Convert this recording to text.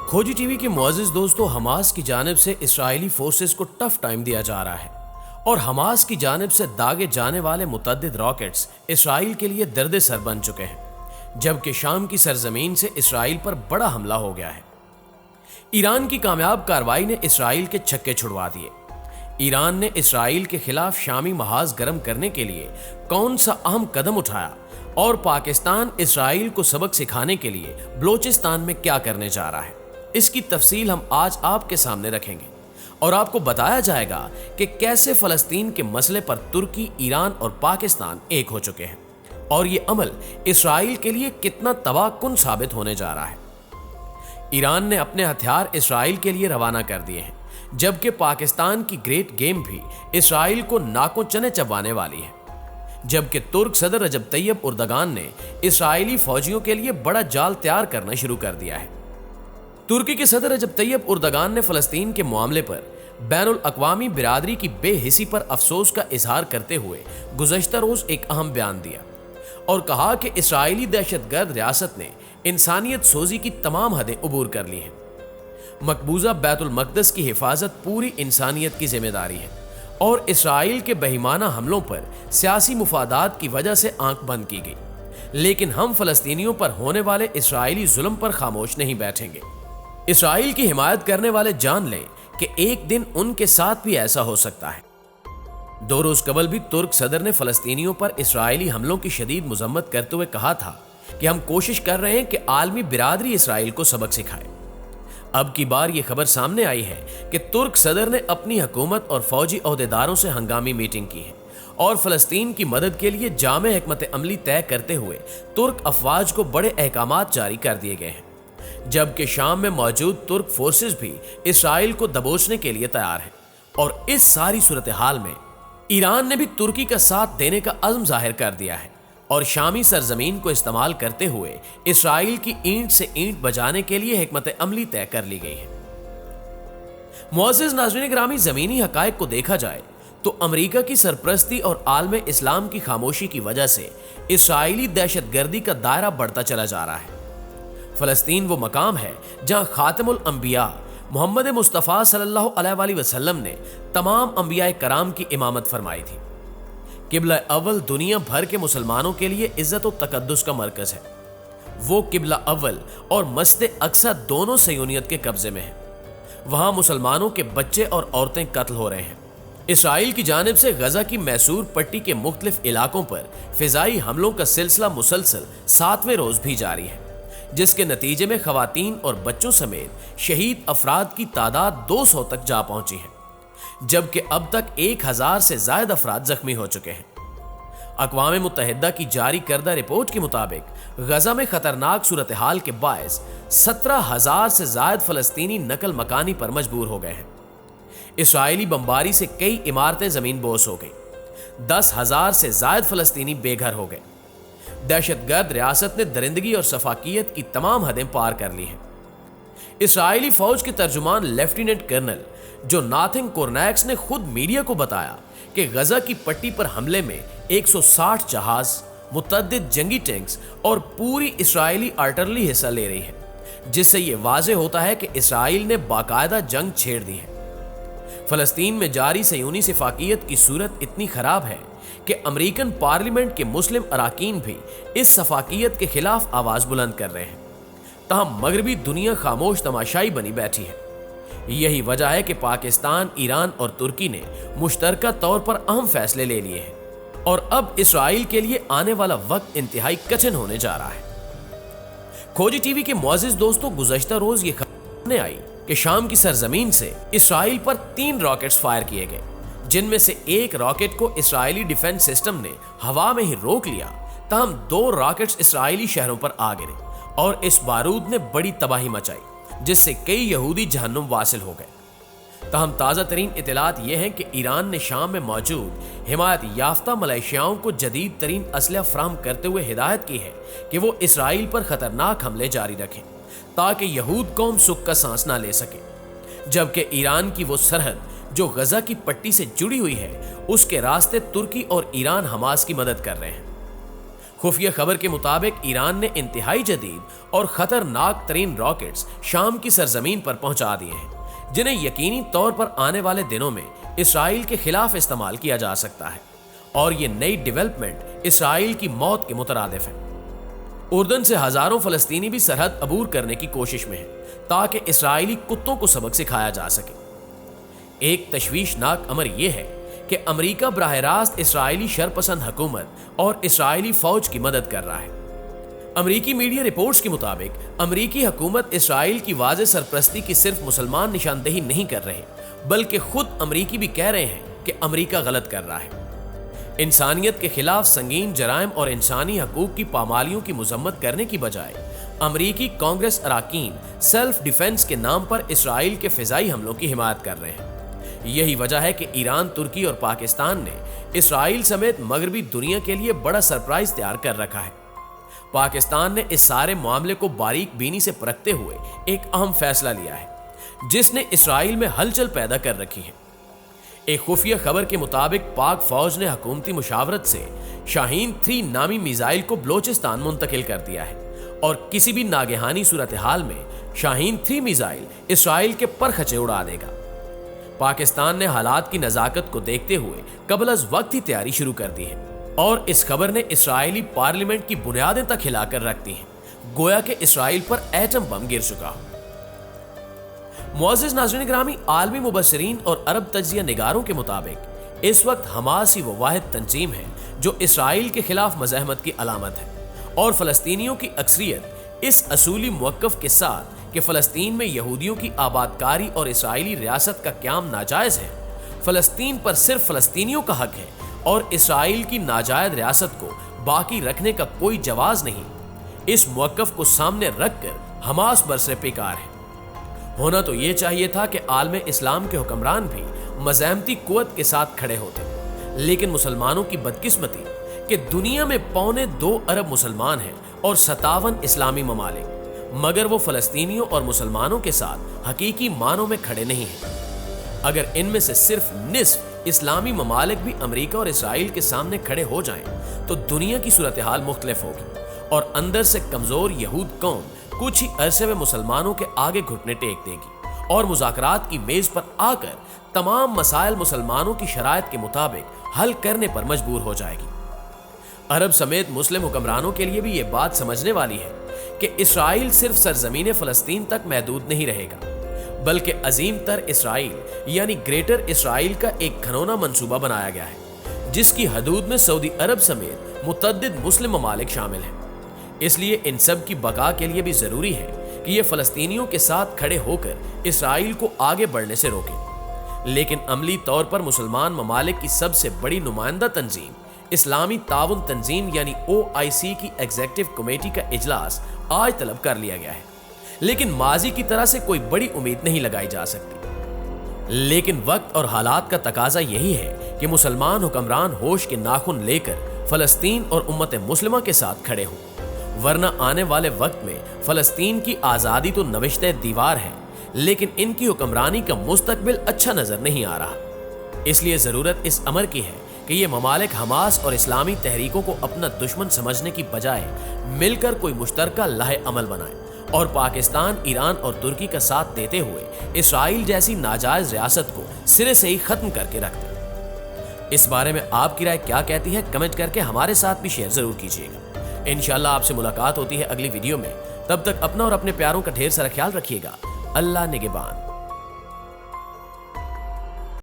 खोजी टीवी के मुअज़्ज़िज़ दोस्तों, हमास की जानिब से इसराइली फोर्सेस को टफ टाइम दिया जा रहा है और हमास की जानिब से दागे जाने वाले मुतअद्दिद रॉकेट्स इसराइल के लिए दर्द सर बन चुके हैं, जबकि शाम की सरजमीन से इसराइल पर बड़ा हमला हो गया है। ईरान की कामयाब कार्रवाई ने इसराइल के छक्के छुड़वा दिए। ईरान ने इसराइल के खिलाफ शामी महाज गर्म करने के लिए कौन सा अहम कदम उठाया और पाकिस्तान इसराइल को सबक सिखाने के लिए बलोचिस्तान में क्या करने जा रहा है, इसकी तफसील हम आज आपके सामने रखेंगे और आपको बताया जाएगा कि कैसे फलस्तीन के मसले पर तुर्की, ईरान और पाकिस्तान एक हो चुके हैं और ये अमल इसराइल के लिए कितना तबाहकुन साबित होने जा रहा है। ईरान ने अपने हथियार इसराइल के लिए रवाना कर दिए हैं, जबकि पाकिस्तान की ग्रेट गेम भी इसराइल को नाकों चने चबाने वाली है। जबकि तुर्क सदर रजब तैयब उर्दगान ने इसराइली फौजियों के लिए बड़ा जाल तैयार करना शुरू कर दिया है। तुर्की के सदर रजब तैयब उर्दगान ने फलस्तीन के मामले पर बैनुल अक़वामी बिरादरी की बेहिसी पर अफसोस का इजहार करते हुए गुज़श्ता रोज एक अहम बयान दिया और कहा कि इसराइली दहशतगर्द रियासत ने इंसानियत सोजी की तमाम हदें उबूर कर ली हैं। मकबूजा बैतुल मक़दस की हिफाजत पूरी इंसानियत की जिम्मेदारी है और इसराइल के बेईमाना हमलों पर सियासी मुफादात की वजह से आंख बंद की गई, लेकिन हम फलस्तीनियों पर होने वाले इसराइली जुल्म पर खामोश नहीं बैठेंगे। इसराइल की हिमायत करने वाले जान लें कि एक दिन उनके साथ भी ऐसा हो सकता है। 2 रोज कबल भी तुर्क सदर ने फलस्तीनियों पर इसराइली हमलों की शदीद मजम्मत करते हुए कहा था कि हम कोशिश कर रहे हैं कि आलमी बिरादरी इसराइल को सबक सिखाए। अब की बार ये खबर सामने आई है कि तुर्क सदर ने अपनी हुकूमत और फौजी ओहदेदारों से हंगामी मीटिंग की है और फलस्तीन की मदद के लिए जामे हिकमत अमली तय करते हुए तुर्क अफवाज को बड़े अहकामात जारी कर दिए गए हैं, जबकि शाम में मौजूद तुर्क फोर्सेस भी इसराइल को दबोचने के लिए तैयार हैं। और इस सारी सूरत हाल में ईरान ने भी तुर्की का साथ देने का अज़्म जाहिर कर दिया है और शामी सरजमीन को इस्तेमाल करते हुए इसराइल की ईंट से ईंट बजाने के लिए हिकमत अमली तय कर ली गई है। मुअज़्ज़िज़ नाज़रीन गिरामी, ज़मीनी हक़ाइक़ को देखा जाए तो अमेरिका की सरपरस्ती और आलम इस्लाम की खामोशी की वजह से इसराइली दहशतगर्दी का दायरा बढ़ता चला जा रहा है। फलस्तीन वो मकाम है जहां खातिमुल अंबिया मोहम्मद मुस्तफ़ा सल्लल्लाहु अलैहि वसल्लम ने तमाम अंबिया कराम की इमामत फरमाई थी। किबला अव्वल दुनिया भर के मुसलमानों के लिए इज्जत और तकद्दुस का मरकज है। वो किबला अव्वल और मस्जिद अक्सा दोनों सयूनियत के कब्जे में है। वहां मुसलमानों के बच्चे और औरतें कत्ल हो रहे हैं। इसराइल की जानिब से गजा की मैसूर पट्टी के मुख्तलिफ इलाकों पर फिजाई हमलों का सिलसिला मुसलसल 7वें रोज भी जारी है, जिसके नतीजे में खवातीन और बच्चों समेत शहीद अफराद की तादाद 200 तक जा पहुंची है, जबकि अब तक 1000 से ज्यादा अफराद जख्मी हो चुके हैं। अक़वाम मुत्तहिदा की जारी करदा रिपोर्ट के मुताबिक गजा में खतरनाक सूरत हाल के बायस 17,000 से ज्यादा फलस्तीनी नकल मकानी पर मजबूर हो गए हैं। इसराइली बमबारी से कई इमारतें जमीन बोस हो गई। 10,000 से ज्यादा फलस्तीनी बेघर हो गए। दहशतगर्द रियासत ने दरिंदगी और सफाकियत की तमाम हदें पार कर ली हैं। इसराइली फौज के तर्जुमान लेफ्टिनेंट कर्नल जोनाथन कोर्नैक्स ने खुद मीडिया को बताया कि गजा की पट्टी पर हमले में 160 जहाज, मुतअद्दिद जंगी टैंक्स और पूरी इसराइली आर्टिलरी हिस्सा ले रही है, जिससे यह वाज़े होता है कि इसराइल ने बाकायदा जंग छेड़ दी है। फलस्तीन में जारी सयूनी सिफाकियत की सूरत इतनी खराब है कि अमेरिकन पार्लियामेंट के मुस्लिम अराकीन भी इस सफाकियत के खिलाफ आवाज बुलंद कर रहे हैं। तहम मगरबी दुनिया खामोश तमाशाई बनी बैठी है। यही वजह है कि पाकिस्तान, ईरान और तुर्की ने मुश्तरका तौर पर अहम फैसले ले लिए हैं और अब इसराइल के लिए आने वाला वक्त इंतहाई कठिन होने जा रहा है। खोजी टीवी के मुअज़्ज़िज़ दोस्तों, गुज़श्ता रोज ये खबर आई कि शाम की सरजमीन से इसराइल पर 3 रॉकेट्स फायर किए गए, जिनमें से एक रॉकेट को इसराइली डिफेंस सिस्टम ने हवा में ही रोक लिया। तहम 2 रॉकेट्स इसराइली शहरों पर आ गिरे और इस बारूद ने बड़ी तबाही मचाई, जिससे कई यहूदी जहन्नुम वासिल हो गए। तहम ताज़ा तरीन इतलात यह है कि ईरान ने शाम में मौजूद हिमायत याफ्ता मलेशियाओं को जदीद तरीन असलहा फराहम करते हुए हिदायत की है कि वो इसराइल पर खतरनाक हमले जारी रखें ताकि यहूद कौम सुख का सांस ना ले सके, जबकि ईरान की वो सरहद जो गजा की पट्टी से जुड़ी हुई है उसके रास्ते तुर्की और ईरान हमास की मदद कर रहे हैं। खुफिया खबर के मुताबिक ईरान ने इंतहाई जदीद और खतरनाक तरीन रॉकेट्स शाम की सरजमीन पर पहुंचा दिए हैं, जिन्हें यकीनी तौर पर आने वाले दिनों में इसराइल के खिलाफ इस्तेमाल किया जा सकता है। और ये नई डेवलपमेंट इसराइल की मौत के मुतरादिफ है। उर्दन से हजारों फलस्तीनी भी सरहद अबूर करने की कोशिश में हैं, ताकि इसराइली कुत्तों को सबक सिखाया जा सके। एक तशवीशनाक अमर यह है कि अमेरिका बराह रास्त इसराइली शरपसंद हुकूमत और इसराइली फौज की मदद कर रहा है। अमेरिकी मीडिया रिपोर्ट्स के मुताबिक अमेरिकी हुकूमत इसराइल की वाज़ेह सरपरस्ती की सिर्फ मुसलमान निशानदेही नहीं कर रहे, बल्कि खुद अमेरिकी भी कह रहे हैं कि अमेरिका गलत कर रहा है। इंसानियत के खिलाफ संगीन जराइम और इंसानी हकूक की पामालियों की मजम्मत करने की बजाय अमेरिकी कांग्रेस अराकीन सेल्फ डिफेंस के नाम पर इसराइल के फिजाई हमलों की हिमायत कर रहे हैं। यही वजह है कि ईरान, तुर्की और पाकिस्तान ने इसराइल समेत मगरबी दुनिया के लिए बड़ा सरप्राइज तैयार कर रखा है। पाकिस्तान ने इस सारे मामले को बारीक बीनी से परखते हुए एक अहम फैसला लिया है, जिसने इसराइल में हलचल पैदा कर रखी है। एक खुफिया खबर के मुताबिक पाक फौज ने हुकूमती मुशावरत से शाहीन 3 नामी मिसाइल को बलोचिस्तान मुंतकिल कर दिया है और किसी भी नागहानी सूरत हाल में शाहीन 3 मिसाइल इसराइल के परखचे उड़ा देगा। पाकिस्तान ने हालात की नज़ाकत को देखते हुए कबल अज़ वक्त ही तैयारी शुरू कर दी है और इस खबर ने इसराइली पार्लियामेंट की बुनियादें तक हिलाकर रख दी हैं, गोया कि इसराइल पर एटम बम गिर चुका हो। मुअज़्ज़िज़ नाज़रीन ग्रामी, आलमी मुबस्सिरीन और अरब तज्ज़िया निगारों के मुताबिक इस वक्त हमास ही वो वाहिद तंजीम है जो इसराइल के खिलाफ मज़ाहमत की अलामत है और फ़लस्तीनियों की अक्सरियत इस असूली मुवक्क़फ़ के साथ कि फ़लस्तीन में यहूदियों की आबादकारी और इसराइली रियासत का क़याम नाजायज़ है, फ़लस्तीन पर सिर्फ फ़लस्तीनियों का हक है और इसराइल की नाजायज़ रियासत को बाकी रखने का कोई जवाज़ नहीं, इस मुवक्क़फ़ को सामने रख कर हमास बरसरे पेकार है। होना तो ये चाहिए था कि आलम इस्लाम के हुक्मरान भी मज़ाहमती कुव्वत के साथ खड़े होते, लेकिन मुसलमानों की बदकिस्मती कि दुनिया में 2.25 अरब मुसलमान हैं और 57 इस्लामी ममालिक, मगर वो फ़लस्तीनियों और मुसलमानों के साथ हकीकी मानों में खड़े नहीं हैं। अगर इनमें से सिर्फ निस्फ इस्लामी ममालिक भी अमेरिका और इसराइल के सामने खड़े हो जाएं, तो दुनिया की सूरत हाल मुख्तलिफ होगी और अंदर से कमज़ोर यहूद कौम कुछ ही अरसे में मुसलमानों के आगे घुटने टेक देगी और मुज़ाकरात की मेज पर आकर तमाम मसाइल मुसलमानों की शराइत के मुताबिक हल करने पर मजबूर हो जाएगी। अरब समेत मुस्लिम हुक्मरानों के लिए भी ये बात समझने वाली है कि इसराइल सिर्फ सरजमीन फ़लस्तीन तक महदूद नहीं रहेगा, बल्कि अजीम तर इसराइल यानी ग्रेटर इसराइल का एक घनौना मंसूबा बनाया गया है, जिसकी हदूद में सऊदी अरब समेत मुतअद्दिद मुस्लिम ममालिक शामिल हैं। इसलिए इन सब की बका के लिए भी ज़रूरी है कि ये फ़लस्तीनियों के साथ खड़े होकर इसराइल को आगे बढ़ने से रोकें। लेकिन अमली तौर पर मुसलमान ममालिक की सबसे बड़ी नुमाइंदा तंजीम इस्लामी ताउन तंजीम यानी OIC की एग्जीक्यूटिव कमेटी का इजलास आज तलब कर लिया गया है, लेकिन माजी की तरह से कोई बड़ी उम्मीद नहीं लगाई जा सकती। लेकिन वक्त और हालात का तकाजा यही है कि मुसलमान हुक्मरान होश के नाखून लेकर फ़लस्तीन और उम्मत मुस्लिमा के साथ खड़े हों, वरना आने वाले वक्त में फ़लस्तीन की आज़ादी तो नविश्ते दीवार है, लेकिन इनकी हुक्मरानी का मुस्तकबिल अच्छा नजर नहीं आ रहा। इसलिए ज़रूरत इस अमर की है कि ये ममालिक हमास और इस्लामी तहरीकों को अपना दुश्मन समझने की बजाय मिलकर कोई मुश्तरका लाहे अमल बनाए और पाकिस्तान, ईरान और तुर्की का साथ देते हुए इसराइल जैसी नाजायज़ रियासत को सिरे से ही ख़त्म करके रख दें। इस बारे में आपकी राय क्या कहती है, कमेंट करके हमारे साथ भी शेयर ज़रूर कीजिएगा। इंशाअल्लाह आपसे मुलाकात होती है अगली वीडियो में। तब तक अपना और अपने प्यारों का ढेर सारा ख्याल रखिएगा। अल्लाह निगहबान।